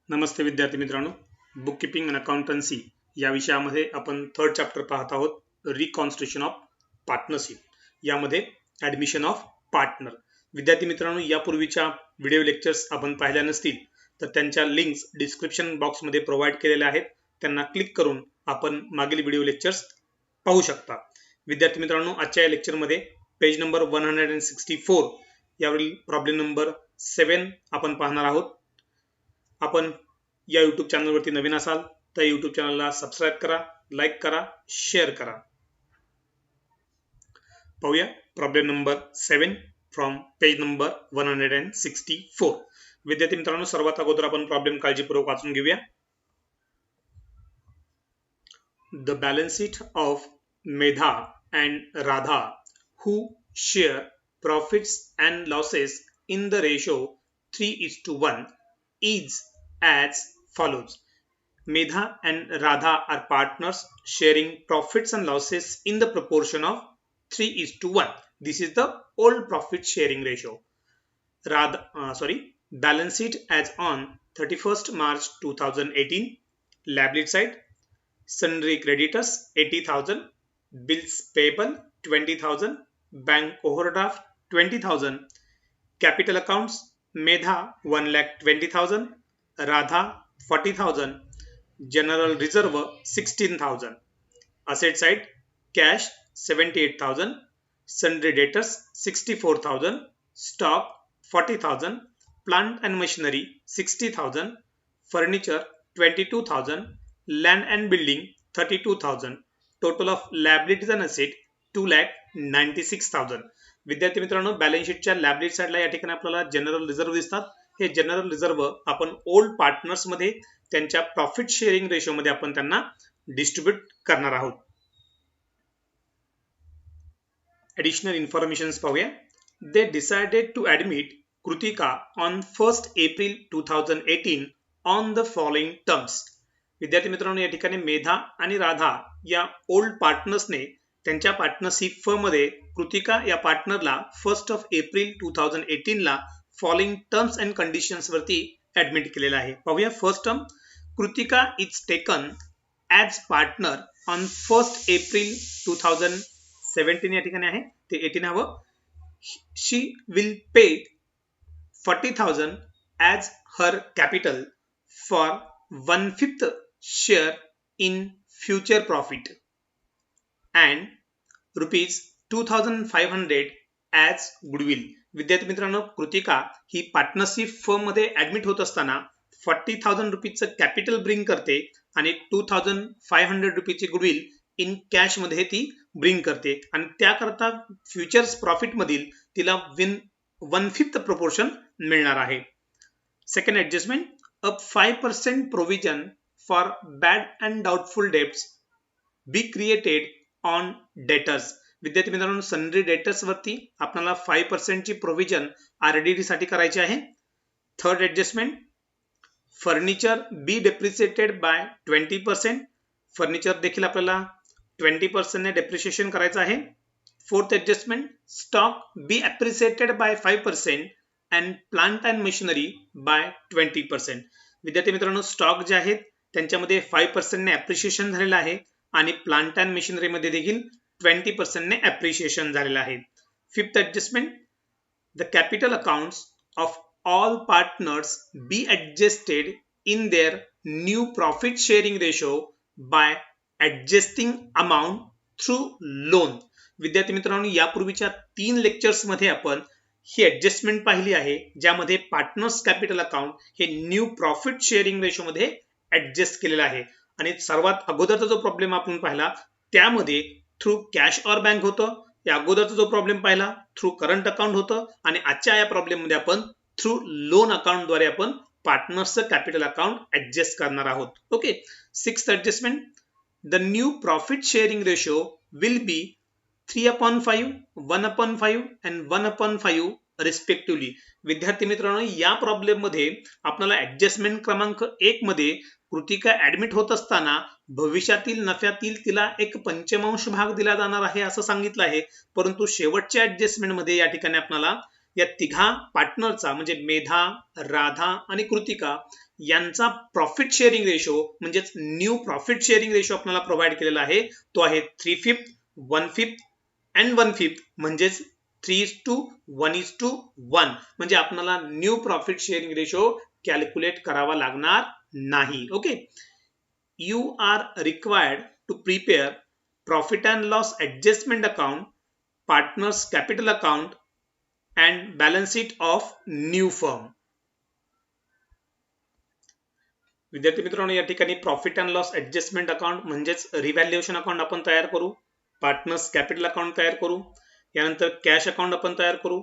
नमस्ते विद्यार्थी मित्रांनो, book keeping and accountancy या विषयामध्ये आपण थर्ड चॅप्टर पाहत आहोत, रिकॉन्स्टिट्यूशन ऑफ पार्टनरशिप. यामध्ये ॲडमिशन ऑफ पार्टनर. विद्यार्थी मित्रांनो, यापूर्वीच्या व्हिडिओ लेक्चर्स आपण पाहिल्या नसतील तर त्यांच्या लिंक्स डिस्क्रिप्शन बॉक्समध्ये प्रोव्हाइड केलेल्या आहेत. त्यांना क्लिक करून आपण मागील व्हिडिओ लेक्चर्स पाहू शकता. विद्यार्थी मित्रांनो, आजच्या या लेक्चरमध्ये पेज नंबर 164 यावरील प्रॉब्लेम नंबर 7 आपण पाहणार आहोत. आपण या YouTube चॅनलवरती नवीन असाल तर YouTube चॅनलला सबस्क्राइब करा, लाईक करा, शेअर करा. पाहूया problem number 7 from page number 164. विद्यार्थी मित्रांनो, सर्वात अगोदर आपण प्रॉब्लेम काळजीपूर्वक वाचून घेऊया. The balance sheet of Medha and Radha, who share profits and losses in the ratio 3:1, is as follows. Medha and Radha are partners sharing profits and losses in the proportion of 3:1. This is the old profit sharing ratio. Balance sheet as on 31st March 2018. Liability side, sundry creditors 80,000, bills payable 20,000, bank overdraft 20,000, capital accounts Medha 1,20,000, Radha 40,000, general reserve 16,000, asset side cash 78,000, sundry debtors 64,000, stock 40,000, plant and machinery 60,000, furniture 22,000, land and building 32,000, total of liabilities and asset 2,96,000. विद्यार्थी मित्रांनो, balance शीटच्या liability साइडला या ठिकाणी आपल्याला general reserve दिसतात. हे general reserve आपण ओल्ड पार्टनर्स मध्ये त्यांच्या प्रॉफिट शेअरिंग रेशो मध्ये आपण त्यांना डिस्ट्रीब्यूट करणार आहोत. ॲडिशनल इन्फॉर्मेशन्स पाहूया. They decided to admit Kritika on 1 April 2018 on the following terms. विद्यार्थी मित्रांनो, या ठिकाणी मेधा आणि राधा या ओल्ड पार्टनर्सने त्यांच्या पार्टनरशिप फर्म मध्ये कृतिका या पार्टनरला 1 एप्रिल 2018 ला फॉलोइंग टर्म्स अँड कंडिशन्स वरती ऍडमिट केलेला आहे. पाहूया. First term, Kritika is taken as partner on 1 April 2017 या ठिकाणी आहे, ते 18 हवं. She will pay 40,000 as her capital for 1/5 share in future profit and ₹2,500 as goodwill. विद्यार्थी मित्रांनो, कृतिका ही पार्टनरशिप फर्म मध्ये ऍडमिट होत असताना 40,000 रुपीजचं कॅपिटल ब्रिंग करते आणि 2,500 रुपीची गुडविल इन कॅश मध्ये ती ब्रिंग करते आणि त्याकरता फ्युचर्स प्रॉफिट मधील तिला 1/5 प्रोपोर्शन मिळणार आहे. Second adjustment, a 5% provision for bad and doubtful debts B created on debtors. विद्यार्थी मित्रांनो, सन्ड्री डेटर्स वरती आपल्याला 5% ची प्रोव्हिजन आरडीडी साठी करायची आहे. Third adjustment, furniture be depreciated by 20%. Furniture देखील आपल्याला 20% ने डेप्रिसिएशन करायचं आहे. Fourth adjustment, stock be appreciated by 5% and plant and machinery by 20%. विद्यार्थी मित्रांनो, स्टॉक जे आहेत त्यांच्यामध्ये 5% ने अप्रिसिएशन झालेलं आहे आणि प्लांट अँड मशिनरी मध्ये देखील 20% ने अप्रिसिएशन झालेलं आहे. Fifth adjustment, the capital accounts of all partners be adjusted in their new profit sharing ratio by adjusting amount through loan. विद्यार्थी मित्रांनो, यापूर्वीच्या 3 लेक्चर्स मध्ये आपण ही ऍडजस्टमेंट पाहिली आहे, ज्यामध्ये पार्टनर्स कॅपिटल अकाउंट हे न्यू प्रॉफिट शेअरिंग रेशो मध्ये ऍडजस्ट केलेलं आहे. आणि सर्वात अगोदरचा जो प्रॉब्लेम आपण पाहिला त्यामध्ये थ्रू कॅश ऑर बँक होतं. या अगोदरचा जो प्रॉब्लेम पाहिला थ्रू करंट अकाउंट होतं आणि आजच्या या प्रॉब्लेम मध्ये आपण थ्रू लोन अकाउंट द्वारे आपण पार्टनर्सचं कॅपिटल अकाउंट ऍडजस्ट करणार आहोत. Okay. Sixth adjustment, the new profit sharing ratio will be 3/5, 1/5 and 1/5 respectively. विद्यार्थी मित्रांनो, या प्रॉब्लेम मध्ये आपल्याला ऍडजस्टमेंट क्रमांक 1 मध्ये कृतिका ऍडमिट होत असताना भविष्यातील नफ्यातील तिला एक पंचमांश भाग दिला जाणार आहे असं सांगितलं आहे, परंतु शेवटच्या ऍडजस्टमेंट मध्ये या ठिकाणी आपल्याला या तिघा पार्टनरचा म्हणजे मेधा, राधा आणि कृतिका यांचा प्रॉफिट शेअरिंग रेशो म्हणजेच न्यू प्रॉफिट शेअरिंग रेशो आपल्याला प्रोव्हाइड केलेला आहे. तो आहे 3/5, 1/5 अँड 1/5 म्हणजेच 3:1:1 म्हणजे आपल्याला new profit sharing ratio calculate करावा लागणार नाही. Okay, you are required to prepare profit and loss adjustment account, partners capital account and balance sheet of new firm. विद्यार्थी मित्रांनो, या ठिकाणी profit and loss adjustment account म्हणजेच रिव्हॅल्युएशन अकाउंट आपण तयार करू, पार्टनर्स कॅपिटल अकाउंट तयार करू, यानंतर कॅश अकाउंट आपण तयार करू,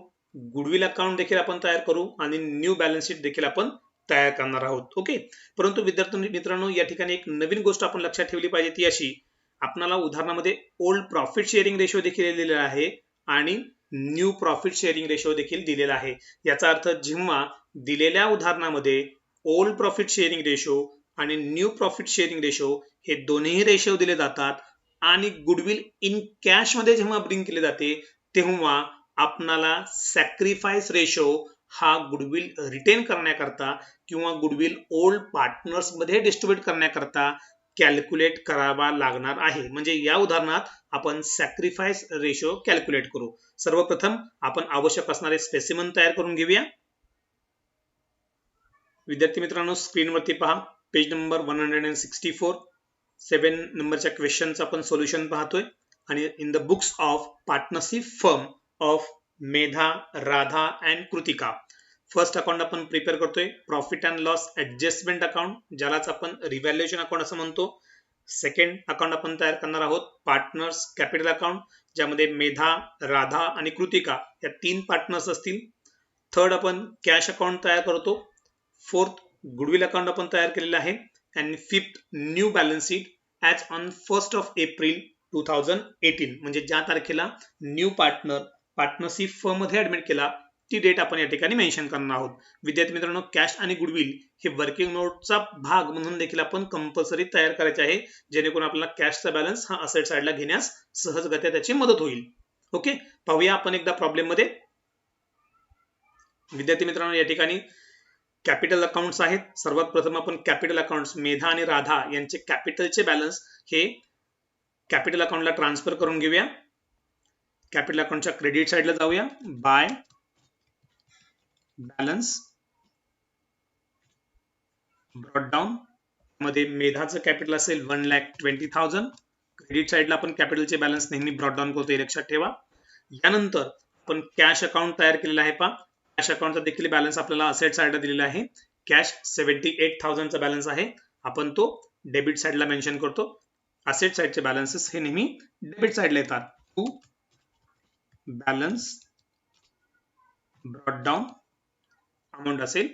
गुडविल अकाउंट देखील आपण तयार करू आणि न्यू बॅलन्स शीट देखील आपण तयार करणार आहोत. ओके, परंतु विद्यार्थी मित्रांनो, या ठिकाणी एक नवीन गोष्ट आपण लक्षात ठेवली पाहिजे ती अशी, आपल्याला उदाहरणामध्ये ओल्ड प्रॉफिट शेअरिंग रेशो देखील दिलेला आहे आणि न्यू प्रॉफिट शेअरिंग रेशो देखील दिलेला आहे. याचा अर्थ जेव्हा दिलेल्या उदाहरणामध्ये ओल्ड प्रॉफिट शेअरिंग रेशो आणि न्यू प्रॉफिट शेअरिंग रेशो हे दोन्ही रेशो दिले जातात आणि गुडविल इन कॅश मध्ये जेव्हा ब्रिंग केले जाते तेव्हा आपणाला सॅक्रिफाईस रेशो हा गुडविल रिटेन करण्याकरता किंवा गुडविल ओल्ड पार्टनर्स मध्ये डिस्ट्रीब्यूट करण्याकरता कॅल्क्युलेट करावा लागणार आहे. म्हणजे या उदाहरणात आपण सॅक्रिफाईस रेशो कॅल्क्युलेट करू. सर्वप्रथम आपण आवश्यक असणारे स्पेसिमन तयार करून घेऊया. विद्यार्थी मित्रांनो, स्क्रीनवरती पहा, पेज नंबर 164, 7 नंबरच्या क्वेश्चनचं आपण सोल्युशन पाहतोय आणि in the books of partnership firm of Medha, Radha and Kritika. First account आपण प्रिपेअर करतोय profit and loss adjustment account, ज्यालाच आपण रिव्हॅल्युएशन अकाउंट असं म्हणतो. सेकंड अकाउंट आपण तयार करणार आहोत पार्टनर्स कॅपिटल अकाउंट, ज्यामध्ये मेधा, राधा आणि कृतिका या 3 पार्टनर्स असतील. थर्ड आपण कॅश अकाउंट तयार करतो. फोर्थ गुडविल अकाउंट आपण तयार केलेलं आहे. And fifth new balance sheet as on 1 April 2018 म्हणजे ज्या तारखेला न्यू पार्टनरशिप फर्म मध्ये ऍडमिट केला ती डेट आपण या ठिकाणी मेन्शन करणार आहोत. विद्यार्थी मित्रांनो, कॅश आणि गुडविल हे वर्किंग नोटचा भाग म्हणून देखील आपण कंपल्सरी तयार करायचे आहे, जेणेकरून आपल्याला कॅशचा बॅलन्स हा असेट साइडला घेण्यास सहजगत्या त्याची मदत होईल. ओके, पाहूया आपण एकदा प्रॉब्लेम मध्ये. विद्यार्थी मित्रांनो, या ठिकाणी कॅपिटल अकाउंट्स आहेत. सर्वात प्रथम आपण कॅपिटल अकाउंट्स मेधा आणि राधा यांचे कॅपिटलचे बॅलन्स हे कॅपिटल अकाउंटला ट्रान्सफर करून घेऊया. कॅपिटल अकाउंटच्या क्रेडिट साइडला जाऊया. बाय बॅलन्स ब्रॉट डाऊन मध्ये मेधाचं कॅपिटल असेल 1,20,000. क्रेडिट साइडला आपण कॅपिटलचे बॅलन्स नेहमी ब्रॉट डाऊन करतो, हे लक्षात ठेवा. यानंतर आपण कॅश अकाउंट तयार केलेला आहे. पहा, कॅश अकाउंटचा देखील बॅलन्स आपल्याला असेट साइडला दिलेला आहे. कॅश 78,000 चा बॅलन्स आहे, आपण तो डेबिट साइडला मेन्शन करतो. असेट साइडचे बॅलन्सेस हे नेहमी डेबिट साइडला येतात. To balance brought down amount असेल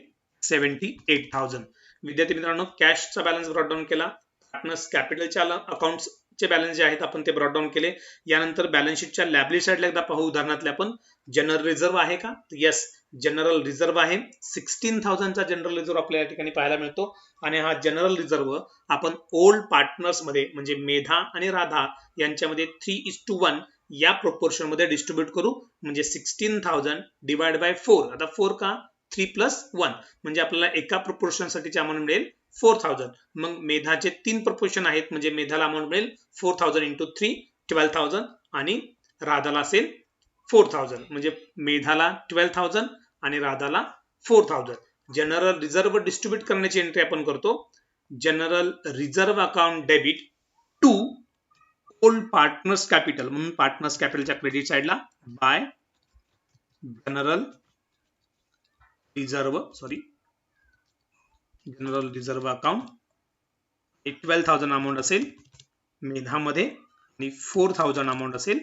78,000. विद्यार्थी मित्रांनो, कॅशचा बॅलन्स ब्रॉट डाऊन केला. पार्टनर्स कॅपिटलच्या अकाउंट्सचे बॅलन्स जे आहेत आपण ते ब्रॉट डाऊन केले. यानंतर बॅलन्स शीटच्या लायबिलिटी साइडला एकदा पाहू. उदाहरणातले आपण जनरल रिझर्व्ह आहे का? येस, जनरल रिझर्व्ह आहे. 16,000 चा जनरल रिझर्व्ह आपल्याला या ठिकाणी पाहायला मिळतो आणि हा जनरल रिझर्व्ह आपण ओल्ड पार्टनर्स मध्ये म्हणजे मेधा आणि राधा यांच्यामध्ये 3:1 या प्रोपोर्शन मध्ये डिस्ट्रीब्यूट करू. म्हणजे 16,000 डिवाइड बाय 4. आता 4 का? 3 + 1 म्हणजे आपल्याला एका प्रोपोर्शन साठीची अमाऊंट मिळेल 4,000. मग मेधाचे 3 प्रोपोर्शन आहेत म्हणजे मेधाला अमाऊंट मिळेल 4,000 × 3 12,000 आणि राधाला असेल 4,000 म्हणजे मेधाला 12,000 आणि राधाला 4,000. जनरल रिझर्व्ह डिस्ट्रीब्यूट करण्याची एंट्री आपण करतो. General reserve account debit to old partners capital म्हणून पार्टनर्स कॅपिटलच्या क्रेडिट साइडला by general reserve account 12,000 amount असेल मेधामध्ये आणि 4,000 अमाऊंट असेल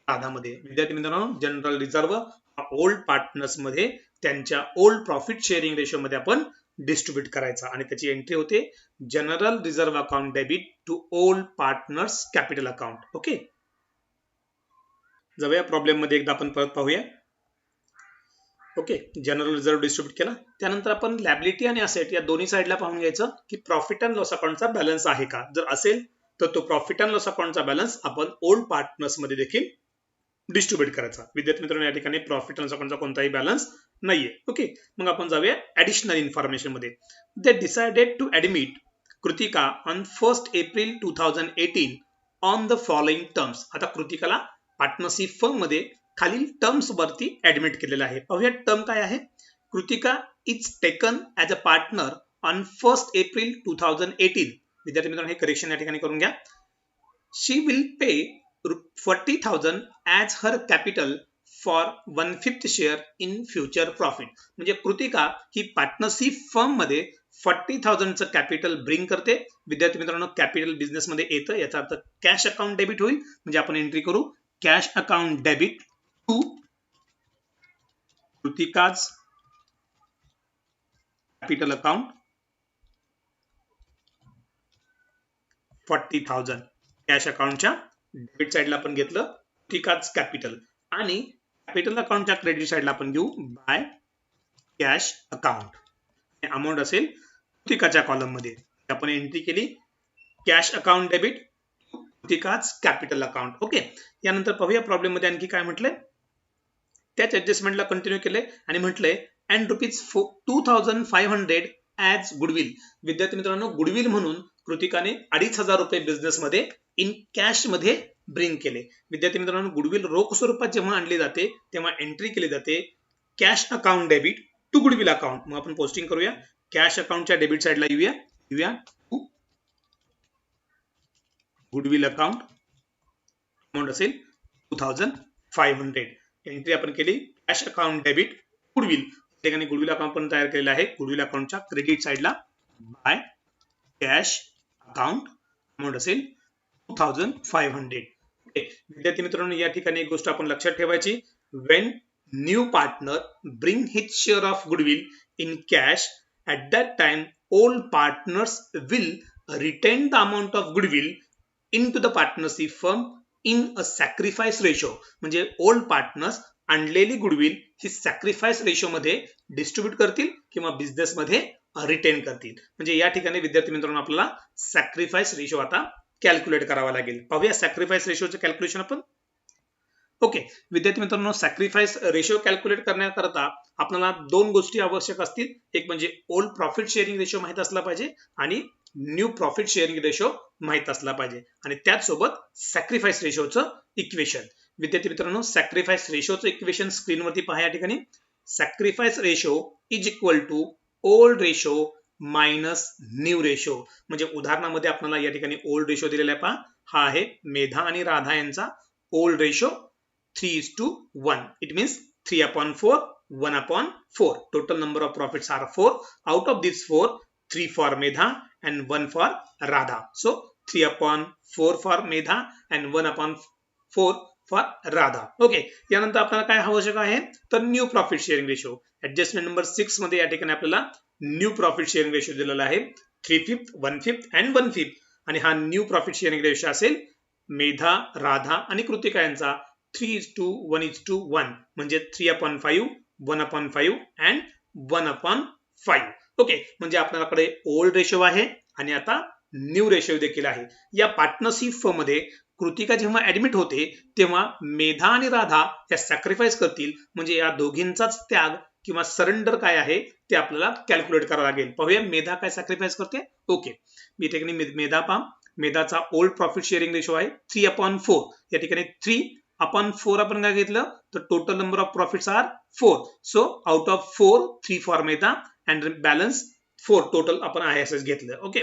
राधामध्ये. विद्यार्थी मित्रांनो, जनरल रिझर्व्ह ओल्ड पार्टनर्स मध्ये त्यांच्या ओल्ड प्रॉफिट शेअरिंग रेशो मध्ये आपण डिस्ट्रीब्यूट करायचा आणि त्याची एंट्री होते general reserve account debit to old partners capital account. Okay, जाऊया प्रॉब्लेम मध्ये एकदा आपण परत पाहूया. ओके, जनरल रिझर्व्ह डिस्ट्रीब्यूट केला. त्यानंतर आपण लॅबिलिटी आणि असेट या दोन्ही साइडला पाहून घ्यायचं की प्रॉफिट अँड लॉस अकाउंटचा बॅलन्स आहे का. जर असेल तर तो प्रॉफिट अँड लॉस अकाउंटचा बॅलन्स आपण ओल्ड पार्टनर्स मध्ये देखील डिस्ट्रीब्यूट करायचा. विद्यार्थी मित्रांनो, या ठिकाणी प्रॉफिट अँड लॉसचा कोणताही बॅलन्स नाहीये. ओके, मग आपण जाऊया ऍडिशनल इन्फॉर्मेशन मध्ये. They decided to admit Kritika on 1 April 2018 on the following terms. आता कृतिकाला पार्टनरशिप फर्म मध्ये खालील टर्म्स वरती ऍडमिट केलेलं आहे. पाहूया टर्म काय आहे. Kritika is taken as a partner on 1 April 2018. विद्यार्थी मित्रांनो, हे करेक्शन या ठिकाणी करून घ्या. She will pay 40,000 as her capital for 1/5 share in future profit. म्हणजे कृतिका ही पार्टनरशिप फर्म मध्ये 40,000चं कॅपिटल ब्रिंग करते. विद्यार्थी मित्रांनो, कॅपिटल बिझनेस मध्ये येतं, याचा अर्थ कॅश अकाउंट डेबिट होईल. म्हणजे आपण एंट्री करू cash account debit to Kritika's capital account 40,000. Cash अकाउंटच्या डेबिट साइडला आपण घेतलं कृतिकाज कॅपिटल, आणि कॅपिटल अकाउंटच्या क्रेडिट साइडला आपण घेऊ बाय कॅश अकाउंट. अमाऊंट असेल कृतिकाच्या कॉलम मध्ये. आपण एंट्री केली cash account debit Kritika's capital account. Okay, यानंतर पाहूया प्रॉब्लेम मध्ये आणखी काय म्हटलंय. त्याच ऍडजस्टमेंटला कंटिन्यू केलंय आणि म्हटलंय अँड ₹2,500 ॲज गुडविल. विद्यार्थी मित्रांनो, गुडविल म्हणून कृतिकाने 2,500 रुपये बिझनेस मध्ये इन कॅश मध्ये ब्रिंग केले. विद्यार्थी मित्रांनो, गुडविल रोख स्वरूपात जेव्हा आणली जाते तेव्हा एंट्री केली जाते cash account debit to goodwill account. मग आपण पोस्टिंग करूया कॅश अकाउंटच्या डेबिट साइडला येऊया टू गुडविल अकाउंट. अमाऊंट असेल 2,500. एंट्री आपण केली कॅश अकाउंट डेबिट गुडविल. ठिकाणी गुडविल अकाउंट पण तयार केलेलं आहे. गुडविल अकाउंटच्या क्रेडिट साइडला बाय कॅश अकाउंट. अमाऊंट असेल 2,500. विद्यार्थी मित्रांनो, या ठिकाणी एक गोष्ट आपण लक्षात ठेवायची. When new partner bring his share of goodwill in cash, at that time old partners will retain the amount of goodwill into the partnership firm in a sacrifice ratio. म्हणजे ओल्ड पार्टनर्स आणलेली goodwill ही sacrifice ratio मध्ये distribute करतील किंवा business मध्ये retain करतील. म्हणजे या ठिकाणी विद्यार्थी मित्रांनो, आपल्याला सॅक्रिफाईस रेशो आता कॅल्क्युलेट करावा लागेल. पाहूया सॅक्रिफाईस रेशोचं कॅल्क्युलेशन आपण. ओके, विद्यार्थी मित्रांनो, सॅक्रिफाईस रेशो कॅल्क्युलेट करण्याकरता आपल्याला दोन गोष्टी आवश्यक असतील. एक म्हणजे ओल्ड प्रॉफिट शेअरिंग रेशो माहित असला पाहिजे आणि न्यू प्रॉफिट शेअरिंग रेशो माहित असला पाहिजे, आणि त्याचसोबत सॅक्रिफाईस रेशोचं इक्वेशन. विद्यार्थी मित्रांनो, सॅक्रिफाईस रेशोचं इक्वेशन स्क्रीनवरती पहा. या ठिकाणी sacrifice ratio is equal to old ratio minus new ratio. म्हणजे उदाहरणामध्ये आपल्याला या ठिकाणी ओल्ड रेशो दिलेला आहे पहा. हा आहे मेधा आणि राधा यांचा old ratio 3:1. It means 3/4, 1/4. Total number of profits are 4. Out of these 4, 3 for Medha and 1 for Radha. So 3/4 for Medha and 1/4 for Radha. Okay. यानंतर आपल्याला काय आवश्यक आहे तर new profit sharing ratio. Adjustment number 6 मध्ये या ठिकाणी आपल्याला न्यू प्रॉफिट शेअरिंग रेशो दिलेला आहे 3/5, 1/5 and 1/5. आणि हा न्यू प्रॉफिट शेअरिंग रेशो असेल मेधा, राधा आणि कृतिका यांचा 3:1:1. म्हणजे 3/5, 1/5 and 1/5. ओके, म्हणजे आपल्याकडे ओल्ड रेशो आहे आणि आता न्यू रेशो देखील आहे. या पार्टनरशिप फर्म मध्ये कृतिका जेव्हा ऍडमिट होते तेव्हा मेधा आणि राधा या सॅक्रिफाईस करतील. म्हणजे या दोघींचाच त्याग किंवा सरेंडर काय आहे ते आपल्याला कॅल्क्युलेट करावं लागेल. पाहूया मेधा काय सॅक्रिफाईस करते. ओके, मी ठिकाणी मेधा पहा. मेधाचा ओल्ड प्रॉफिट शेअरिंग रेशो आहे 3/4. या ठिकाणी 3/4 आपण काय घेतलं तर total number of profits are 4. So out of 4, 3 for Medha and balance 4 total आपण ISS घेतलं. ओके,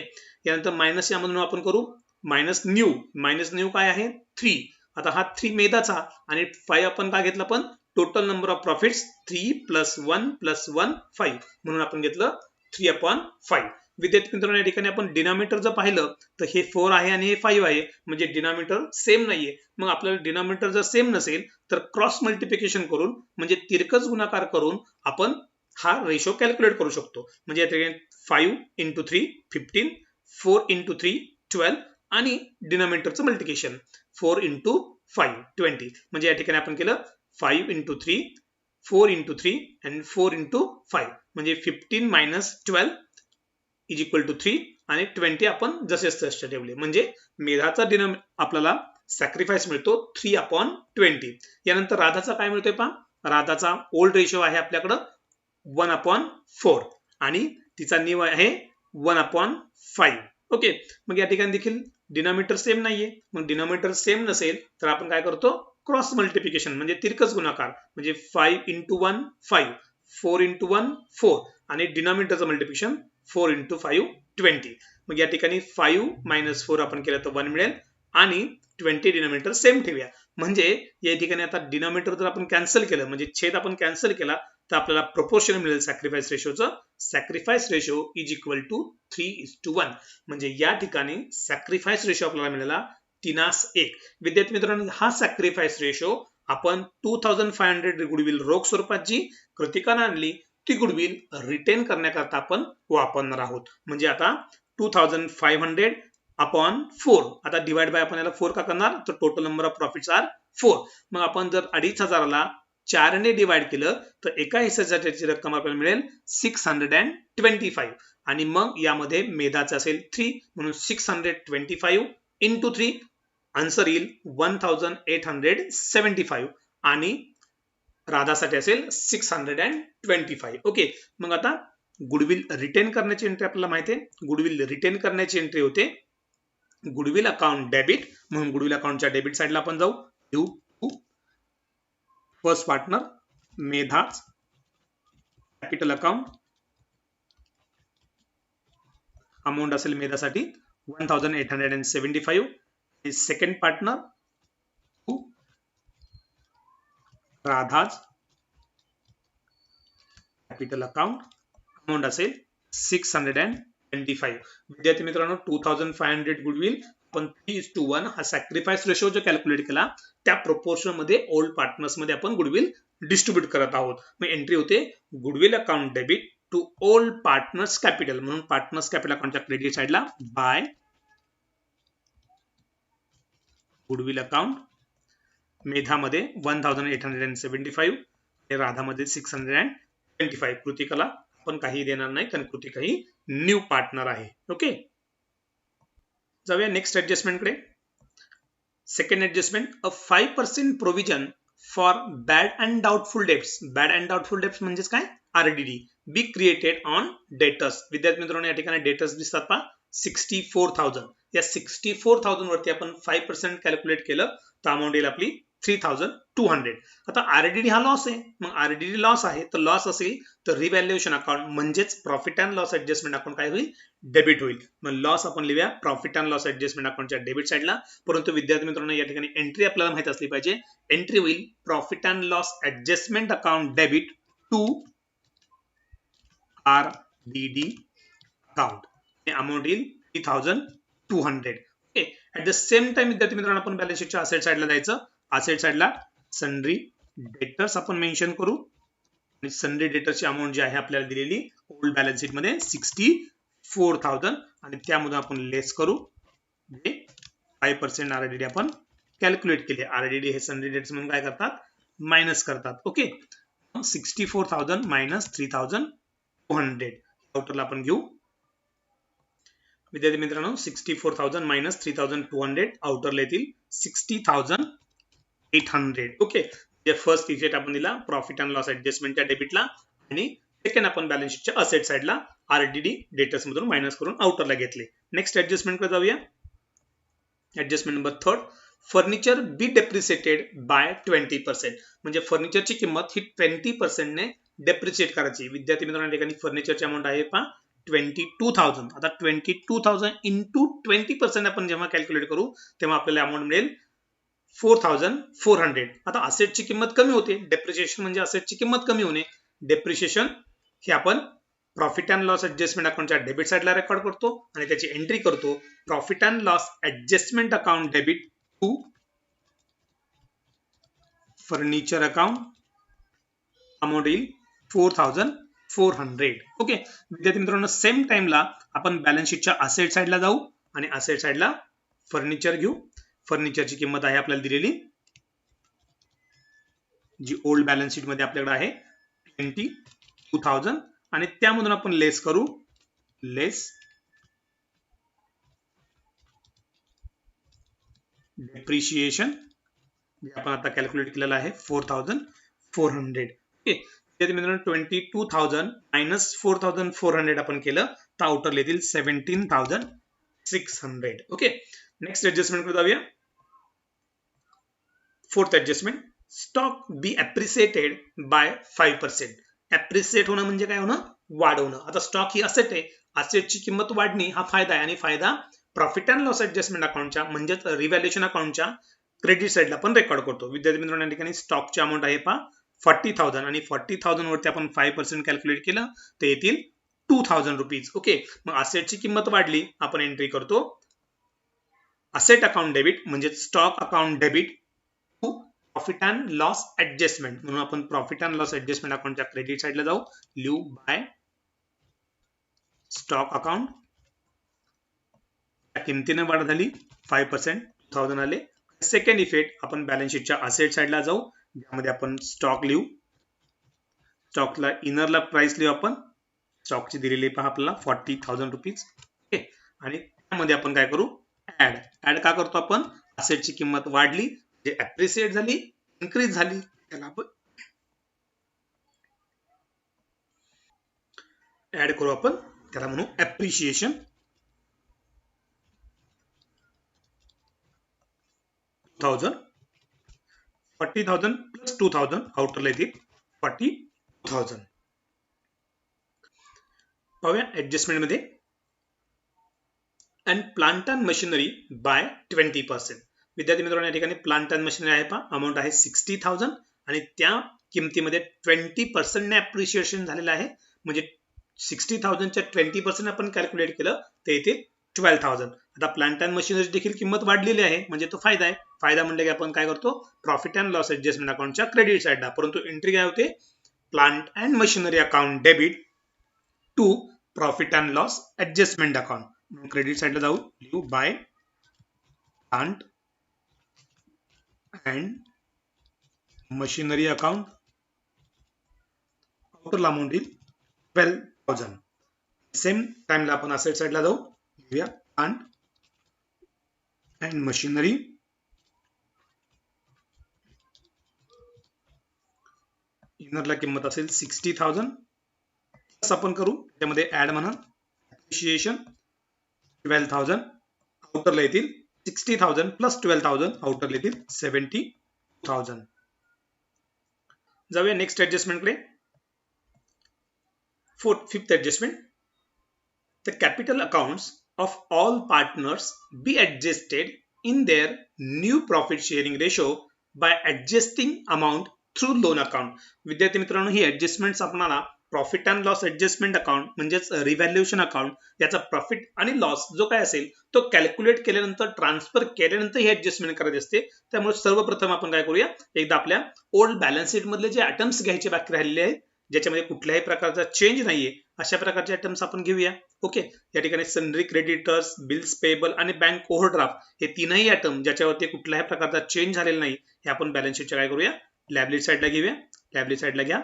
यानंतर मायनस यामधून आपण करू मायनस न्यू. मायनस न्यू काय आहे 3. आता हा 3 मेधाचा आणि 5 आपण काय घेतलं पण टोटल नंबर ऑफ प्रॉफिट्स 3 + 1 + 1 5 म्हणून आपण घेतलं 3/5. विद्यार्थी मित्रांनो, या ठिकाणी आपण डिनॉमिनेटर जर पाहिलं तर हे 4 आहे आणि हे 5 आहे. म्हणजे डिनॉमिनेटर सेम नाहीये. मग आपल्याला डिनॉमिनेटर जर सेम नसेल तर क्रॉस मल्टिप्लिकेशन करून म्हणजे तिरकस गुणाकार करून आपण हा रेशो कॅल्क्युलेट करू शकतो. म्हणजे या ठिकाणी 5 × 3 15, 4 × 3 12 आणि डिनॉमिनेटरचं मल्टिप्लिकेशन 4 × 5 20. म्हणजे या ठिकाणी आपण केलं 5 × 3, 4 × 3 आणि 4 × 5. म्हणजे 15 - 12 = 3 आणि 20 आपण जसेच तसे ठेवले. म्हणजे मेधाचा आपल्याला सॅक्रिफाईस मिळतो 3/20. यानंतर राधाचा काय मिळतोय पहा, राधाचा ओल्ड रेशो आहे आपल्याकडं 1/4 आणि तिचा न्यू आहे 1/5. ओके, मग या ठिकाणी देखील डिनॉमिनेटर सेम नाहीये. मग डिनॉमिनेटर सेम नसेल तर आपण काय करतो, क्रॉस मल्टिप्लिकेशन म्हणजे तिरकस गुणाकार, म्हणजे 5 × 1 5, 4 × 1 4 आणि डिनॉमिनेटरचं मल्टिप्लिकेशन 4 × 5 20. मग या ठिकाणी 5 - 4 आपण केलं तर 1 मिळेल आणि 20 डिनॉमिनेटर सेम ठेवूया. म्हणजे या ठिकाणी आता डिनॉमिनेटर जर आपण कॅन्सल केलं, म्हणजे छेद आपण कॅन्सल केला, तर आपल्याला प्रोपोर्शन मिळेल सॅक्रिफाईस रेशोचं. Sacrifice ratio is equal to 3:1. म्हणजे या ठिकाणी सॅक्रिफाईस रेशो आपल्याला मिळाला 3:1. विद्यार्थी मित्रांनो, हा सॅक्रिफाईस रेशो आपण 2500 गुडविल रोख स्वरूपात जी कृतिकाने आणली ती गुडविल रिटेन करण्याकरता आपण वापरणार आहोत. म्हणजे आता 2500/4, आता डिवाइड बाय आपण याला 4 का करणार, तर total number of profits are 4. मग आपण जर 2500ला 4 ने डिवाइड केलं तर एका हिस्साची रक्कम आपल्याला मिळेल 625 आणि मग यामध्ये मेधाचं असेल 3, म्हणून 625 × 3 आन्सर येईल 1875 आणि राधासाठी असेल 625. ओके, मग आता गुडविल रिटेन करण्याची एंट्री आपल्याला माहिती आहे. गुडविल रिटेन करण्याची एंट्री होते गुडविल अकाउंट डेबिट, म्हणून गुडविल अकाउंटच्या डेबिट साइडला आपण जाऊ. Due to first partner Medha capital account, amount असेल मेधासाठी 1875. Second partner Radha's capital account, amount असेल 625. विद्यार्थी मित्रांनो, 2500 गुडविल आपण 3:1 हा सॅक्रिफाईस रेशो जो कॅल्क्युलेट केला त्या प्रोपोर्शन मध्ये ओल्ड पार्टनर्स मध्ये आपण गुडविल डिस्ट्रीब्यूट करत आहोत. मग एंट्री होते goodwill account debit to old partners capital, म्हणून पार्टनर्स कॅपिटल अकाउंटच्या क्रेडिट साइडला बाय गुडविल अकाउंट मेधामध्ये 1875 आणि राधामध्ये 625. कृतिकाला आपण काही देणार नाही कारण कृतिका ही न्यू पार्टनर आहे. ओके, जाऊया नेक्स्ट ऍडजस्टमेंटकडे. Second adjustment, a 5% provision for bad and doubtful debts. Bad and doubtful debts म्हणजेच काय, RDD be created on debtors. विद्यार्थी मित्रांनो, या ठिकाणी डेटर्स दिसतात पहा 64,000. या 64,000 वरती आपण 5% कॅल्क्युलेट केलं तर अमाऊंट येईल आपली 3,200. आता आरडीडी हा लॉस आहे, मग आरडीडी लॉस आहे तर लॉस असेल तर रिव्हॅल्युएशन अकाउंट म्हणजेच profit and loss adjustment account काय होईल, डेबिट होईल. मग लॉस आपण लिहूया प्रॉफिट अँड लॉस ऍडजस्टमेंट अकाउंटच्या डेबिट साइडला. परंतु विद्यार्थी मित्रांनो, या ठिकाणी एंट्री आपल्याला माहित असली पाहिजे. एंट्री होईल profit and loss adjustment account debit to RDD account, amount येईल 3,200. Okay, at the same time विद्यार्थी मित्रांनो, आपण बॅलन्स शीटच्या असेट साइडला जायचं. असेट साइडला सन्ड्री डेटर्स आपण मेन्शन करू आणि सन्ड्री डेटर्सची अमाउंट जी आहे आपल्याला दिलेली ओल्ड बॅलन्स शीट मध्ये 64,000 आणि त्यामध्ये आपण लेस करू जे 5% आरडीडी आपण कॅल्क्युलेट केले. आरडीडी हे सन्ड्री डेटर्स म्हणून काय करतात, मायनस करतात. ओके, 64,000 - 3,200 आउटरला आपण घेऊ. विद्यार्थी मित्रांनो, 64,000 - 3,200 आउटरला येतील 60,800. ओके, जे फर्स्ट इफेक्ट आपण दिला प्रॉफिट अँड लॉस ऍडजस्टमेंटच्या डेबिटला आणि सेकंड आपण बॅलन्स शीटच्या असेट साइडला आरडीडी डेटर्स मधून मायनस करून आउटरला घेतले. नेक्स्ट ऍडजस्टमेंट कडे जाऊया. Adjustment number 3, furniture be depreciated by 20%. म्हणजे फर्निचरची किंमत ही 20% ने डेप्रिसिएट करायची. विद्यार्थी मित्रांनो, ठिकाणी फर्निचरची अमाउंट आहे पहा 22,000. आता 22,000 इंटू 20% आपण जेव्हा कॅल्क्युलेट करू तेव्हा आपल्याला अमाउंट मिळेल 4,400. आता असेटची किंमत कमी होते, डेप्रिसिएशन म्हणजे असेटची किंमत कमी होणे. डेप्रिसिएशन हे आपण प्रॉफिट अँड लॉस ऍडजस्टमेंट अकाउंटच्या डेबिट साइडला रेकॉर्ड करतो आणि त्याची एंट्री करतो profit and loss adjustment account debit to furniture account, amount येईल 4,400. ओके, विद्यार्थी मित्रांनो, सेम टाइमला आपण बॅलन्स शीटच्या असेट साइडला जाऊ आणि असेट साइडला फर्निचर घेऊ. फर्निचरची किंमत आहे आपल्याला दिलेली जी ओल्ड बॅलन्स शीट मध्ये आपल्याकडे आहे 22,000 आणि त्यामधून आपण लेस करू लेस डेप्रिशिएशन जे आपण आता कॅल्क्युलेट केलेलं आहे 4400. ओके, त्यात मित्रांनो 22,000 मायनस 4400 आपण केलं तर आउटर येतील 17,600. ओके, नेक्स्ट ऍडजस्टमेंट कडे जाऊया. Fourth adjustment, stock be appreciated by 5%. Appreciate होणं म्हणजे काय होणं, वाढवणं. आता स्टॉक ही असेट आहे, असेटची किंमत वाढणी हा फायदा आहे आणि फायदा प्रॉफिट अँड लॉस ऍडजस्टमेंट अकाउंटच्या म्हणजेच रिव्हॅल्युएशन अकाउंटच्या क्रेडिट साइडला आपण रेकॉर्ड करतो. विद्यार्थी मित्रांनो या ठिकाणी स्टॉकची अमाऊंट आहे पहा 40,000 आणि 40,000 वरती आपण 5% कॅल्क्युलेट केलं तर येतील 2,000 रुपीज. ओके, मग असेटची किंमत वाढली आपण एंट्री करतो असेट अकाउंट डेबिट म्हणजे stock account debit to profit and loss adjustment, म्हणून आपण प्रॉफिट अँड लॉस ऍडजस्टमेंट अकाउंटच्या क्रेडिट साइडला जाऊ, लिहू बाय स्टॉक अकाउंट. किमतीने वाढ झाली 5%, 2,000 आले. सेकंड इफेक्ट आपण बॅलन्स शीटच्या असेट साइडला जाऊ, ज्यामध्ये आपण स्टॉक लिहू. स्टॉकला इनरला प्राइस लिहू आपण, स्टॉकची दिलेली पहा आपल्याला 40,000 रुपीज. ओके, आणि त्यामध्ये आपण काय करू, ऍड का करतो आपण, असेटची किंमत वाढली जे अप्रिसिएट झाली, इन्क्रीज झाली, त्याला आपण ऍड करू, आपण त्याला म्हणू अप्रिशिएशन. 2,000 40,000 प्लस 2,000 आउटरला येतील 40,000. पाहूया ऍडजस्टमेंट मध्ये, and plant and machinery by 20%. विद्यार्थी मित्रांनो या ठिकाणी प्लांट अँड मशिनरी आहे पहा, अमाऊंट आहे 60,000 आणि त्या किमतीमध्ये 20% ने अप्रिशिएशन झालेलं आहे, म्हणजे 60,000 च्या 20% आपण कॅल्क्युलेट केलं तर येतील 12,000. आता प्लांट अँड मशिनरी देखील किंमत वाढलेली आहे म्हणजे तो फायदा आहे. फायदा म्हणजे की आपण काय करतो, प्रॉफिट अँड लॉस ऍडजस्टमेंट अकाउंटच्या क्रेडिट साइडला, परंतु एंट्री काय होते, plant and machinery account debit to profit and loss adjustment account. Credit साइडला जाऊ, लिहू by plant and machinery account, total amount येईल 12,000. सेम टाइमला आपण असेट साइडला जाऊ, लिहूया प्लांट अँड मशिनरी इनरला किंमत असेल 60,000 प्लस आपण करू त्यामध्ये ऍड म्हणा अप्रिशिएशन 12,000, आउटरला येतील 60,000 प्लस 12,000 आउटरला येतील 70,000. जाऊया नेक्स्ट ऍडजस्टमेंट कडे. Fifth adjustment, the capital accounts of all partners be adjusted in their new profit sharing ratio by adjusting amount through loan account. विद्यार्थी मित्रांनो ही ऍडजस्टमेंट्स आपल्याला profit and loss adjustment account म्हणजेच revaluation account याचा profit आणि loss जो काय असेल तो कॅल्क्युलेट केल्यानंतर ट्रान्सफर केल्यानंतर ही ऍडजस्टमेंट करायची असते. त्यामुळे सर्वप्रथम आपण काय करूया, एकदा आपल्या ओल्ड बॅलन्स शीट मधले जे आयटम्स घ्यायचे बाकी राहिलेले आहेत ज्याच्यामध्ये कुठल्याही प्रकारचा चेंज नाहीये अशा प्रकारचे आयटम्स आपण घेऊया. ओके, या ठिकाणी सनरी क्रेडिटर्स, बिल्स पेबल आणि बँक ओव्हरड्राफ्ट हे तीनही आयटम ज्याच्यावरती कुठल्याही प्रकारचा चेंज झालेला नाही हे आपण बॅलन्स शीटच्या काय करूया, लायबिलिटी साइडला घेऊया. लायबिलिटी साइडला घ्या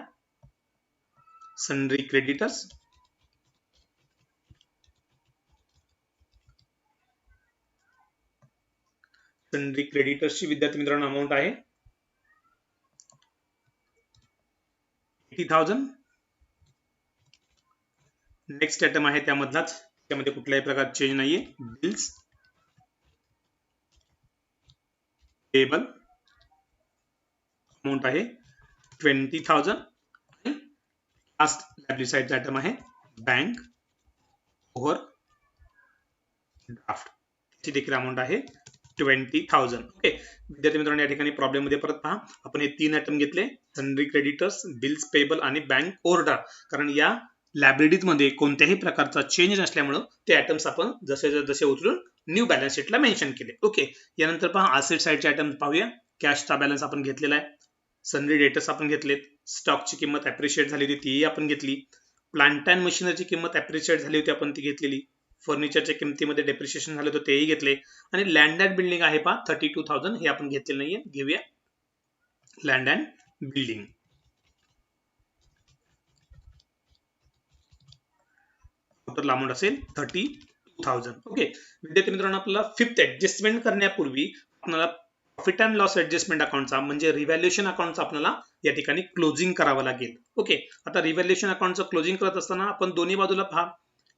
सनरी क्रेडिटर्स, सनरी क्रेडिटर्सची विद्यार्थी मित्रांनो अमाऊंट आहे 80,000. नेक्स्ट आयटम आहे त्यामधलाच, त्यामध्ये कुठल्याही प्रकार चेंज नाहीये, बिल्स पेबल अमाऊंट आहे 20,000 आणि लास्ट लायबिलिटी साइडचा आयटम आहे बँक ओव्हर ड्राफ्ट, त्याची देखील अमाऊंट आहे 20,000. ओके विद्यार्थी मित्रांनो या ठिकाणी प्रॉब्लेम मध्ये परत पहा, आपण हे तीन आयटम घेतले, सनरी क्रेडिटर्स, बिल्स पेबल आणि बँक ओव्हरड्राफ्ट, कारण या लायबिलिटीज मध्ये कोणत्याही प्रकारचा चेंज नसल्यामुळे ते आयटम्स आपण जसे जसे उचलून न्यू बॅलन्स शीटला मेन्शन केले. ओके, यानंतर पहा असेट साइडचे आयटम पाहूया. कॅशचा बॅलन्स आपण घेतलेला आहे, सनरी डेटर्स आपण घेतलेत, स्टॉकची किंमत अप्रिशिएट झाली होती तीही आपण घेतली, प्लांट अँड मशिनरीची किंमत अप्रिशिएट झाली होती आपण ती घेतलेली, फर्निचरच्या किमतीमध्ये डेप्रिशिएशन झालं होतं तेही घेतले, आणि लँड अँड बिल्डिंग आहे पहा 32,000 हे आपण घेतलेलं नाहीये, घेऊया land and building. Total amount असेल 32,000. ओके विद्यार्थी मित्रांनो आपल्याला फिफ्थ ऍडजस्टमेंट करण्यापूर्वी आपल्याला प्रॉफिट अँड लॉस ऍडजस्टमेंट अकाउंटचा म्हणजे रिव्हॅल्युएशन अकाउंटचा आपल्याला या ठिकाणी क्लोजिंग करावं लागेल. ओके, आता रिव्हॅल्युएशन अकाउंटचं क्लोजिंग करत असताना आपण दोन्ही बाजूला पहा,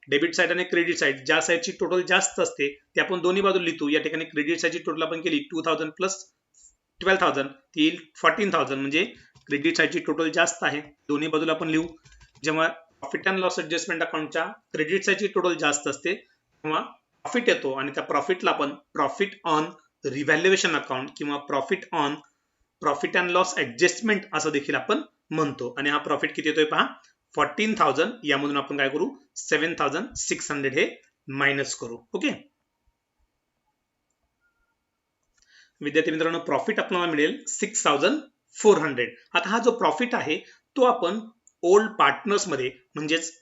डेबिट साईड आणि क्रेडिट साईड, ज्या साईडची टोटल जास्त असते ते आपण दोन्ही बाजूला लिहितो. या ठिकाणी क्रेडिट साईडची टोटल आपण केली 2000 प्लस 12,000 ती येईल 14,000, म्हणजे क्रेडिट साईडची टोटल जास्त आहे, दोन्ही बाजूला आपण लिहू. जेव्हा प्रॉफिट अँड लॉस ऍडजस्टमेंट अकाउंटच्या क्रेडिट साईडची टोटल जास्त असते तेव्हा प्रॉफिट येतो आणि त्या प्रॉफिटला आपण प्रॉफिट ऑन रिव्हॅल्युएशन अकाउंट किंवा प्रॉफिट अँड लॉस ऍडजस्टमेंट असं देखील आपण म्हणतो. आणि हा प्रॉफिट किती येतोय पहा, 14,000. यामधून आपण काय करू, 7,600 हे मायनस करू. ओके विद्यार्थी मित्रांनो, प्रॉफिट आपल्याला मिळेल 6,400. आता हा जो प्रॉफिट आहे तो आपण ओल्ड पार्टनर्स मध्ये म्हणजेच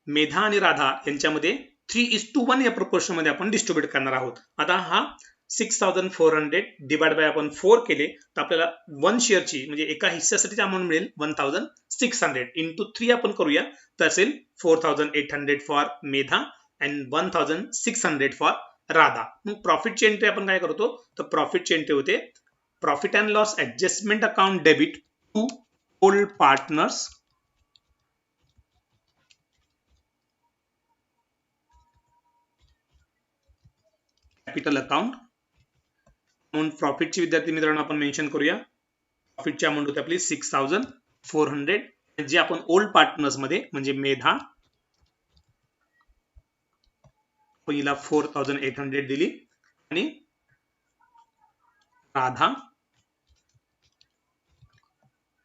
मेधा आणि राधा यांच्यामध्ये 3:1 या प्रोपोर्शन मध्ये आपण डिस्ट्रीब्यूट करणार आहोत. आता हा 6,400 डिवाइड बाय आपण 4 केले तर आपल्याला 1 शेअरची म्हणजे एका हिस्स्यासाठी अमाउंट मिळेल 1,600 इंटू 3 आपण करूया तर असेल 4,800 for Medha and 1,600 for Radha. मग प्रॉफिटची एंट्री आपण काय करतो, तर प्रॉफिटची एंट्री होते profit and loss adjustment account debit to old partners capital account. म्हणून प्रॉफिटची विद्यार्थी मित्रांनो आपण मेन्शन करूया, प्रॉफिटची अमाउंट होती आपली 6,400, जे आपण ओल्ड पार्टनर्स मध्ये म्हणजे मेधा पहिला 4,800 दिली आणि राधा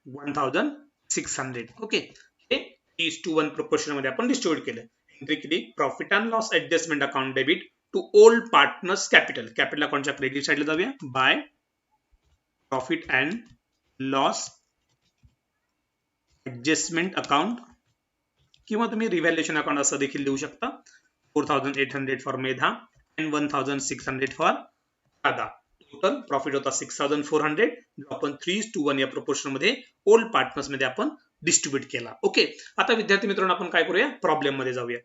1,600. ओके, हे 3:1 प्रोपोर्शन मध्ये आपण डिस्ट्रीब्यूट केलं. एंट्री केली profit and loss adjustment account debit to old partners capital अकाउंटच्या क्रेडिट साईडला जाऊया by profit and loss adjustment account किंवा तुम्ही रिव्हॅल्युएशन अकाउंट असं देखील लिहू शकता. 4,800 for Medha and 1,600 for Radha. Total profit होता 6,400 जो आपण 3:1 या प्रोपोर्शन मध्ये ओल्ड पार्टनर्स मध्ये आपण डिस्ट्रीब्यूट केला. ओके, आता विद्यार्थी मित्रांनो आपण काय करूया, प्रॉब्लेम मध्ये जाऊया.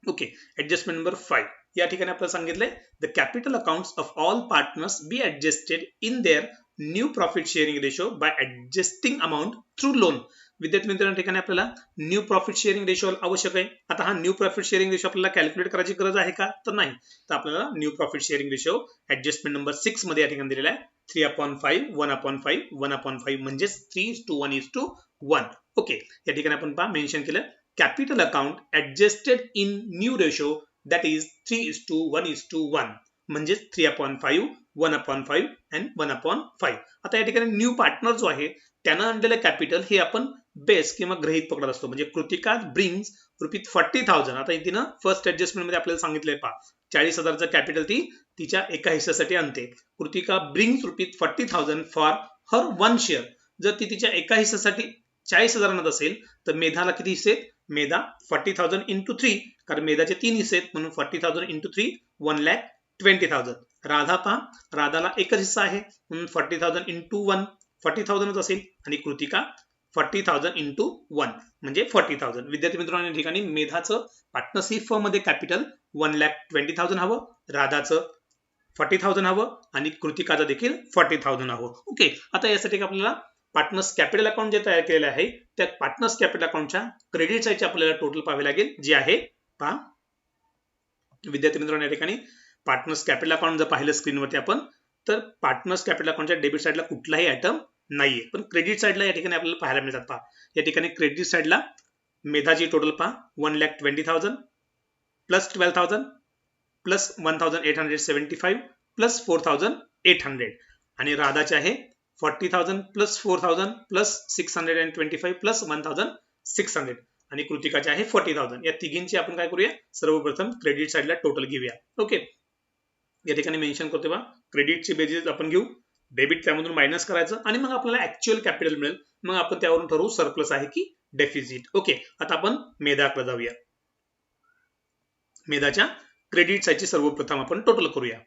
ओके, ऍडजस्टमेंट नंबर 5 या ठिकाणी आपल्याला सांगितलंय the capital accounts of all partners be adjusted in their new profit sharing ratio by adjusting amount through loan. विद्यार्थी मित्रांनो ठिकाणी आपल्याला न्यू प्रॉफिट शेअरिंग रेशो आवश्यक आहे. आता हा न्यू प्रॉफिट शेअरिंग रेशो आपल्याला कॅल्क्युलेट करायची गरज आहे का, तर नाही. तर आपल्याला new profit sharing ratio adjustment number 6 मध्ये या ठिकाणी दिलेला आहे 3/5 1/5 1/5 म्हणजे 3:1. ओके, या ठिकाणी आपण पहा मेन्शन केलं capital account adjusted in new ratio that is 3:1 म्हणजे 3/5 1/5 अँड 1/5. आता या ठिकाणी न्यू पार्टनर जो आहे त्यानं आणलेलं कॅपिटल हे आपण बेस किंवा गृहीत पकडत असतो. म्हणजे कृतिका ब्रिंग्स ₹40,000. आता तिनं फर्स्ट ऍडजस्टमेंट मध्ये आपल्याला सांगितलंय पहा 40,000चं कॅपिटल ती तिच्या एका हिस्स्यासाठी आणते. Kritika brings ₹40,000 for her 1 share. जर ती तिच्या एका हिस्स्यासाठी 40,000 असेल तर मेधाला किती हिस्से, मेधा 40,000 इंटू 3, कारण मेधाचे 3 हिस्से आहेत म्हणून 40,000 इंटू 3 1,20,000. राधा पहा, राधाला एकच हिस्सा आहे म्हणून 40,000 इंटू 1 40,000 असेल आणि कृतिका 40,000 इंटू 1 म्हणजे 40,000. विद्यार्थी मित्रांनो या ठिकाणी मेधाचं पार्टनरशिप फर्म मध्ये कॅपिटल 1,20,000 हवं, राधाचं 40,000 हवं आणि कृतिकाचं देखील 40,000 हवं. ओके, आता यासाठी आपल्याला पार्टनर्स कॅपिटल अकाउंट जे तयार केलेले आहे त्या पार्टनर्स कॅपिटल अकाउंटच्या क्रेडिट साईडचे आपल्याला टोटल पाहावे लागेल जे आहे पहा विद्यार्थी मित्रांनो या ठिकाणी पार्टनर्स कॅपिटल अकाउंट जर पाहिलं स्क्रीनवरती आपण तर पार्टनर्स कॅपिटल अकाउंटच्या डेबिट साईडला कुठलाही आयटम नाहीये, पण क्रेडिट साईडला या ठिकाणी आपल्याला पाहायला मिळतात. पहा या ठिकाणी क्रेडिट साईडला मेधाची टोटल पहा 1,20,000 प्लस 12,000 प्लस 1,875 प्लस 4,800 आणि राधाचे आहे 40,000 प्लस 4,000 प्लस 625 प्लस 1,600 आणि कृतिकाचे आहे 40,000. या तिघींची आपण काय करूया, सर्वप्रथम क्रेडिट साईडला टोटल घेऊया. ओके, या ठिकाणी मेन्शन करतो बा क्रेडिटची बेसिस आपण घेऊ, डेबिट त्यामधून मायनस करायचं आणि मग आपल्याला ऍक्च्युअल कॅपिटल मिळेल. मग आपण त्यावरून ठरवू सरप्लस आहे की डेफिसिट. ओके, आता आपण मेधाकडे जाऊया. मेधाच्या क्रेडिट साईडची सर्वप्रथम आपण टोटल करूया.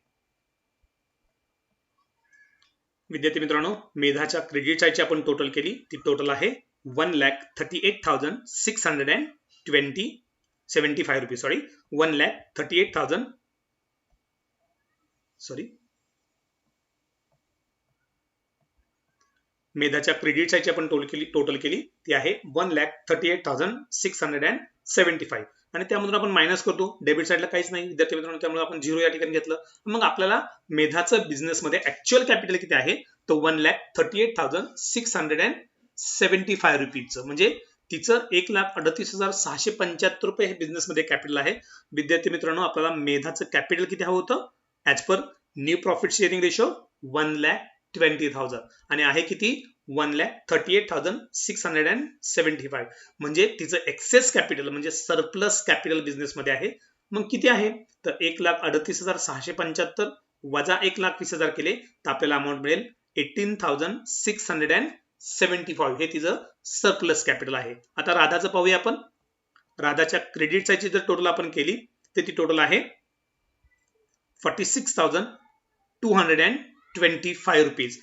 विद्यार्थी मित्रांनो मेधाच्या क्रेडिट साईडची आपण टोटल केली, ती टोटल आहे 1,38,675 रुपीज. सॉरी 1,38,000 सॉरी मेधाच्या क्रेडिट साईडची आपण टोटल केली ती आहे 1,38,675 आणि त्यामधून आपण मायनस करतो. डेबिट साईडला काहीच नाही विद्यार्थी मित्रांनो, त्यामुळे आपण 0 या ठिकाणी घेतलं. मग आपल्याला मेधाचं बिझनेसमध्ये ऍक्च्युअल कॅपिटल किती आहे तर 1,38,675 रुपीजचं, म्हणजे तिचं 1,38,675 रुपये हे बिझनेसमध्ये कॅपिटल आहे. विद्यार्थी मित्रांनो, आपल्याला मेधाचं कॅपिटल किती हवं होतं as per new profit sharing ratio 1,20,000 आणि आहे किती 1,38,675, म्हणजे तिचं एक्सेस कॅपिटल म्हणजे सरप्लस कॅपिटल बिझनेसमध्ये आहे. मग किती आहे तर 1,38,675 वजा 1,20,000 केले तर आपल्याला अमाऊंट मिळेल 18,675. हे तिचं सरप्लस कॅपिटल आहे. आता राधाचं पाहूया आपण. राधाच्या क्रेडिट साईडची जर टोटल आपण केली तर ती टोटल आहे 46,225 रुपीज.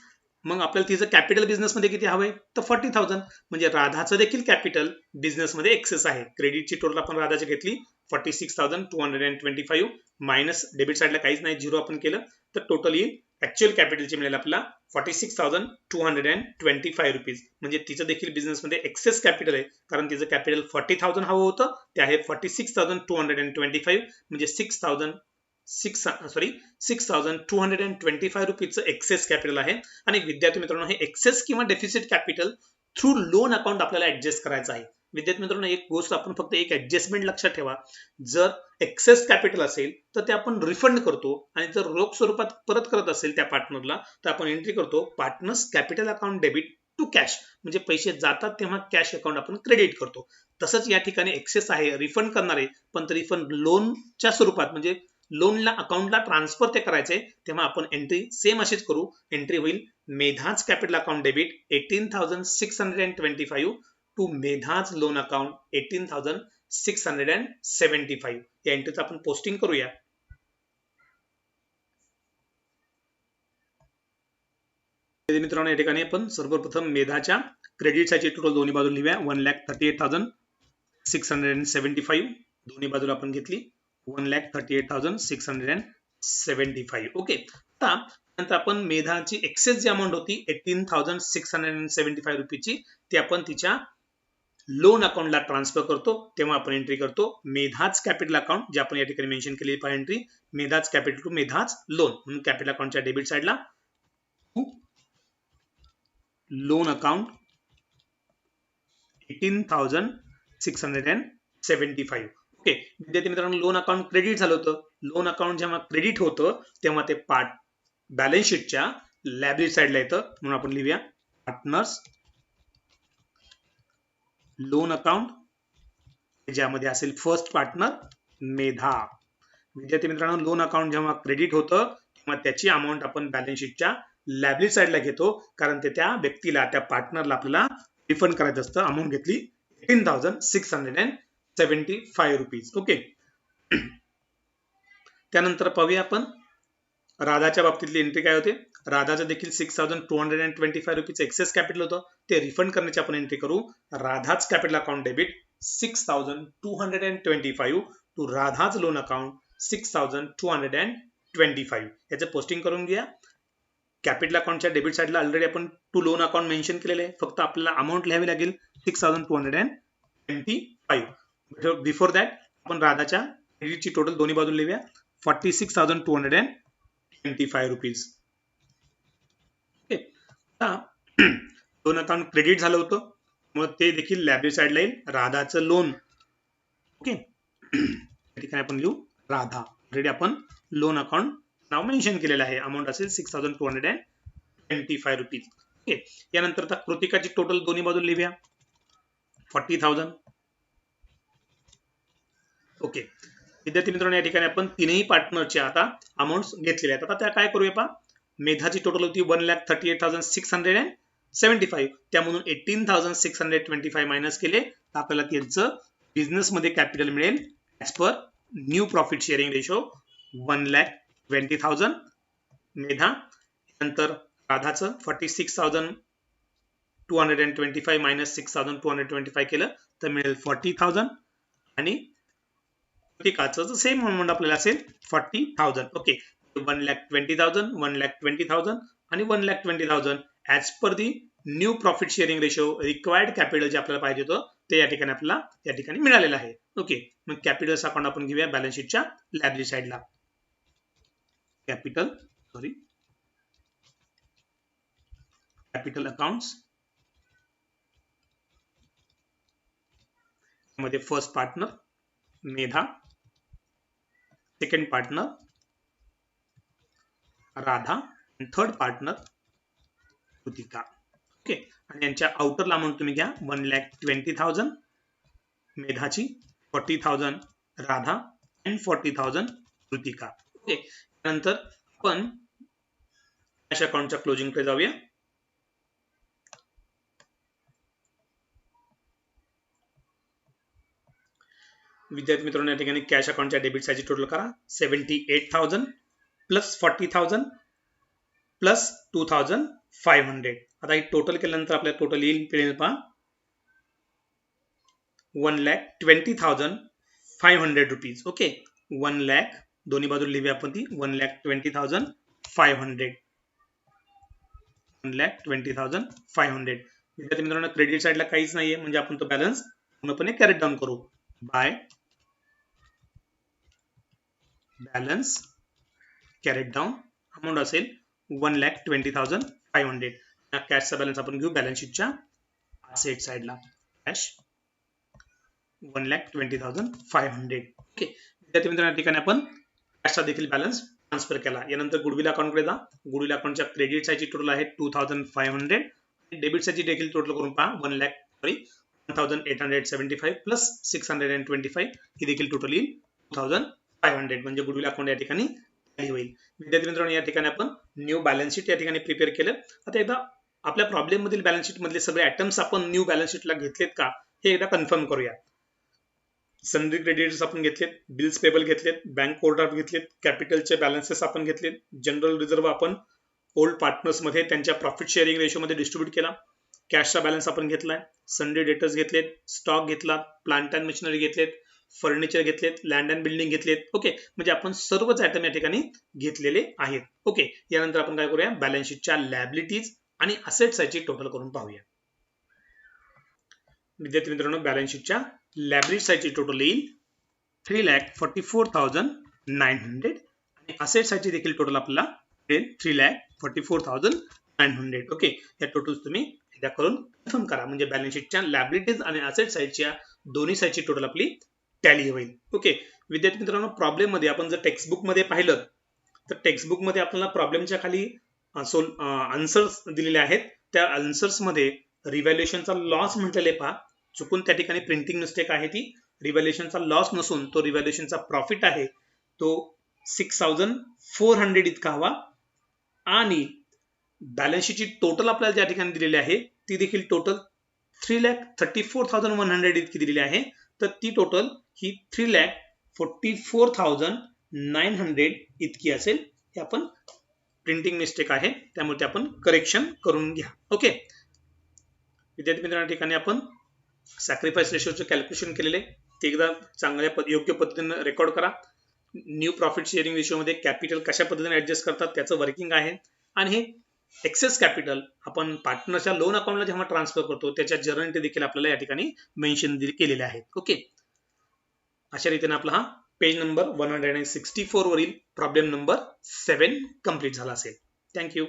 मग आपल्याला तिचं कॅपिटल बिझनेसमध्ये किती हवंय तर 40,000, म्हणजे राधाचं देखील कॅपिटल बिझनेसमध्ये एक्सेस आहे. क्रेडिटची टोटल आपण राधाची घेतली 46,225 मायनस डेबिट साईडला काहीच नाही 0 आपण केलं तर टोटल येईल ऍक्च्युअल कॅपिटलची मिळेल आपल्याला 46,225 रुपीज, म्हणजे तिचं देखील बिझनेसमध्ये एक्सेस कॅपिटल आहे. कारण तिचं कॅपिटल 40,000 हवं होतं, ते आहे 46,225, म्हणजे 6,225 रुपीजचं एक्सेस कॅपिटल आहे. आणि विद्यार्थी मित्रांनो, हे एक्सेस किंवा deficit capital through loan account आपल्याला ऍडजस्ट करायचं आहे. विद्यार्थी मित्रांनो, एक गोष्ट आपण फक्त एक ऍडजस्टमेंट लक्षात ठेवा, जर एक्सेस कॅपिटल असेल तर ते आपण रिफंड करतो आणि जर रोख स्वरूपात परत करत असेल त्या पार्टनरला तर आपण एंट्री करतो partners capital account debit to cash, म्हणजे पैसे जातात तेव्हा कॅश अकाउंट आपण क्रेडिट करतो. तसंच या ठिकाणी एक्सेस आहे रिफंड करणारे, पण ते रिफंड लोनच्या स्वरूपात म्हणजे लोनला अकाउंटला ट्रान्सफर ते करायचे तेव्हा आपण एंट्री सेम अशीच करू. एंट्री होईल Medha's capital account debit 18,625 to Medha's loan account 18,675. या एंट्रीचं आपण पोस्टिंग करूया. मित्रांनो, या ठिकाणी आपण सर्वप्रथम मेधाच्या क्रेडिट साईडची टोटल दोन्ही बाजू लिहूया 1,38,675 दोन्ही बाजूला आपण घेतली 1,38,675. ओके. आता नंतर आपण मेधाची एक्सेस जी अमाऊंट होती 18,675 रुपीची ती आपण तिच्या लोन अकाउंटला ट्रान्सफर करतो तेव्हा आपण एंट्री करतो मेधाज कॅपिटल अकाउंट, जे आपण या ठिकाणी मेन्शन केली पहा entry मेधाज capital to Medha's loan, म्हणून कॅपिटल अकाउंटच्या डेबिट साईडला लोन अकाउंट 18,675. ओके. विद्यार्थी मित्रांनो, लोन अकाउंट क्रेडिट झालं होतं. लोन अकाउंट जेव्हा क्रेडिट होतं तेव्हा ते बॅलन्स शीटच्या लायबिलिटी साईडला येतं, म्हणून आपण लिहूया पार्टनर्स लोन अकाउंट, ज्यामध्ये असेल फर्स्ट पार्टनर मेधा. विद्यार्थी मित्रांनो, लोन अकाउंट जेव्हा क्रेडिट होतं तेव्हा त्याची अमाऊंट आपण बॅलन्स शीटच्या लायबिलिटी साईडला घेतो, कारण ते त्या व्यक्तीला त्या पार्टनरला आपल्याला रिफंड करायचं असतं. अमाऊंट घेतली 18,675 रुपीज. ओके. त्यानंतर पाहूया आपण राधाच्या बाबतीतली एंट्री काय होते. राधाचं देखील 6,225 रुपीज एक्सेस कॅपिटल होतं, ते रिफंड करण्याची आपण एंट्री करू Radha's capital account debit 6,225 to Radha's loan account 6,225. याचं पोस्टिंग करून घ्या. कॅपिटल अकाउंटच्या डेबिट साईडला ऑलरेडी आपण टू लोन अकाउंट मेन्शन केलेले आहे, फक्त आपल्याला अमाऊंट लिहावी लागेल 6,225. बिफोर दॅट आपण राधाच्या क्रेडिटची टोटल दोन्ही बाजू लिहूया 46,225 रुपीज. लोन अकाउंट क्रेडिट झालं होतं मग ते देखील लायबिलिटी साईडला येईल राधाचं लोन. ओके. ठिकाणी आपण लिहू राधा, ऑलरेडी आपण लोन अकाउंट नाव मेन्शन केलेलं आहे. अमाऊंट असेल 6,225 रुपीज. ओके. यानंतर आता कृतिकाची टोटल दोन्ही बाजू लिहूया 40,000. ओके. विद्यार्थी मित्रांनो, या ठिकाणी आपण तीनही पार्टनरचे आता अमाऊंट घेतलेले आहेत. आता त्या काय करूया पहा. मेधाची टोटल होती 1,38,675, त्यामधून 18,625 मायनस केले तर आपल्याला त्यांचं बिझनेसमध्ये कॅपिटल मिळेल as per new profit sharing ratio 1,20,000 Medha. नंतर राधाचं 46,225 मायनस 6,225 केलं तर मिळेल 40,000 आणि कृतिकाचं सेम अमाऊंट आपल्याला असेल 40,000. ओके. 1,20,000 1,20,000 आणि 1,20,000 as per the new profit sharing ratio required capital जे आपल्याला पाहिजे होतं ते या ठिकाणी आपल्याला या ठिकाणी मिळालेलं आहे. ओके, मग कॅपिटल अकाउंट आपण घेऊया बॅलन्स शीटच्या लायबिलिटी साइडला. कॅपिटल अकाउंट्स मध्ये first partner Medha, second partner Radha, third partner Kritika. Okay, आणि यांच्या आउटरला अमाउंट तुम्ही घ्या 1,20,000 मेधाची, 40,000 राधा अँड 40,000 कृतिका. ओके, नंतर आपण कॅश अकाउंटच्या क्लोजिंग कडे जाऊया. विद्यार्थी मित्रांनो, या ठिकाणी कॅश अकाउंटच्या डेबिट साइडची टोटल करा 78,000 प्लस 40,000 प्लस 2,500. आता ही टोटल केल्यानंतर आपल्याला टोटल येईल पहा 1,20,500 रुपीज. ओके, 1 लाख दोन्ही बाजूला लिहूया आपण ती 1,20,500. 1,20,500. विद्यार्थी मित्रांनो, क्रेडिट साइडला काहीच नाहीये म्हणजे आपण तो बॅलन्स पूर्णपणे कॅरी डाऊन करू. By balance carried down amount असेल 1,20,500. कॅशचा बॅलन्स आपण घेऊ बॅलन्स शीटच्या असेट साइडला. कॅश 1,20,500. ओके, विद्यार्थी मित्रांनो, या ठिकाणी आपण कॅशचा देखील बॅलन्स ट्रान्सफर केला. यानंतर गुडविल अकाउंटकडे जा. गुडविल अकाउंटच्या क्रेडिट साइडची टोटल आहे 2,500. डेबिट साइडची देखील टोटल करून पहा 1,875 प्लस 625 ही देखील टोटल येईल 2,500. म्हणजे गुडविल अकाउंट या ठिकाणी होईल. विद्यार्थी मित्रांनो, या ठिकाणी आपण न्यू बॅलन्स शीट या ठिकाणी प्रिपेअर केलं. आता एकदा आपल्या प्रॉब्लेम मधील बॅलन्स शीट मधले सगळे आयटम्स आपण न्यू बॅलन्स शीटला घेतलेत का हे एकदा कन्फर्म करूया. सनरी क्रेडिटर्स आपण घेतलेत, बिल्स पेबल घेतलेत, बँक ओव्हरड्राफ्ट घेतलेत, कॅपिटलचे बॅलन्सेस आपण घेतलेत, जनरल रिझर्व्ह आपण ओल्ड पार्टनर्स मध्ये त्यांच्या प्रॉफिट शेअरिंग रेशो मध्ये डिस्ट्रीब्यूट केला, कॅशचा बॅलन्स आपण घेतलाय, सनरी डेटर्स घेतलेत, स्टॉक घेतला, प्लांट अँड मशिनरी घेतलेत, फर्निचर घेतलेत, लँड अँड बिल्डिंग घेतलेत. ओके, म्हणजे आपण सर्वच आयटम या ठिकाणी घेतलेले आहेत. ओके, यानंतर आपण काय करूया बॅलन्स शीटच्या लायबिलिटीज आणि असेट साइडची टोटल करून पाहूया. विद्यार्थी मित्रांनो, बॅलन्स शीटच्या लायबिलिटी साइडची टोटल येईल 3,44,900 आणि असेट साइडची देखील टोटल आपल्याला येईल 3,44,900. ओके, या टोटल तुम्ही एकदा करून कन्फर्म करा म्हणजे बॅलन्स शीटच्या लायबिलिटीज आणि असेट साइडच्या दोन्ही साइडची टोटल आपली टॅली होईल. ओके, विद्यार्थी मित्रांनो, प्रॉब्लेम मध्ये आपण जर टेक्स्ट बुक मध्ये पाहिलं तर टेक्स्ट बुक मध्ये आपल्याला प्रॉब्लेमच्या खाली आन्सर्स दिलेले आहेत. त्या आन्सर्स मध्ये रिव्हॅल्युएशनचा लॉस म्हटलेले पहा, चुकून त्या ठिकाणी प्रिंटिंग मिस्टेक आहे. ती रिव्हॅल्युएशनचा लॉस नसून तो रिव्हॅल्युएशनचा प्रॉफिट आहे. तो 6,400 इतका हवा आणि बॅलन्स शीटची टोटल आपल्याला ज्या ठिकाणी दिलेली आहे ती देखील टोटल 3,34,100 इतकी दिलेली आहे. तर ती टोटल ही 3,44,900 इतकी असेल. हे आपण प्रिंटिंग मिस्टेक आहे त्यामुळे ते आपण करेक्शन करून घ्या. ओके, विद्यार्थी मित्रांनो, ठिकाणी आपण सॅक्रिफाईस रेशोचे कॅल्क्युलेशन केलेले ते एकदा चांगल्या योग्य पद्धतीने रेकॉर्ड करा. न्यू प्रॉफिट शेअरिंग रेशो मध्ये कॅपिटल कशा पद्धतीने ऍडजस्ट करतात त्याचं वर्किंग आहे आणि हे एक्सेस कॅपिटल आपण पार्टनरच्या लोन अकाउंटला जेव्हा ट्रान्सफर करतो त्याच्या जर्नल देखील आपल्याला या ठिकाणी मेन्शन केलेले आहेत. ओके, अशा रीतीने आपला हा पेज नंबर 164 वरील प्रॉब्लेम नंबर 7 कंप्लीट झाला असेल. थँक्यू.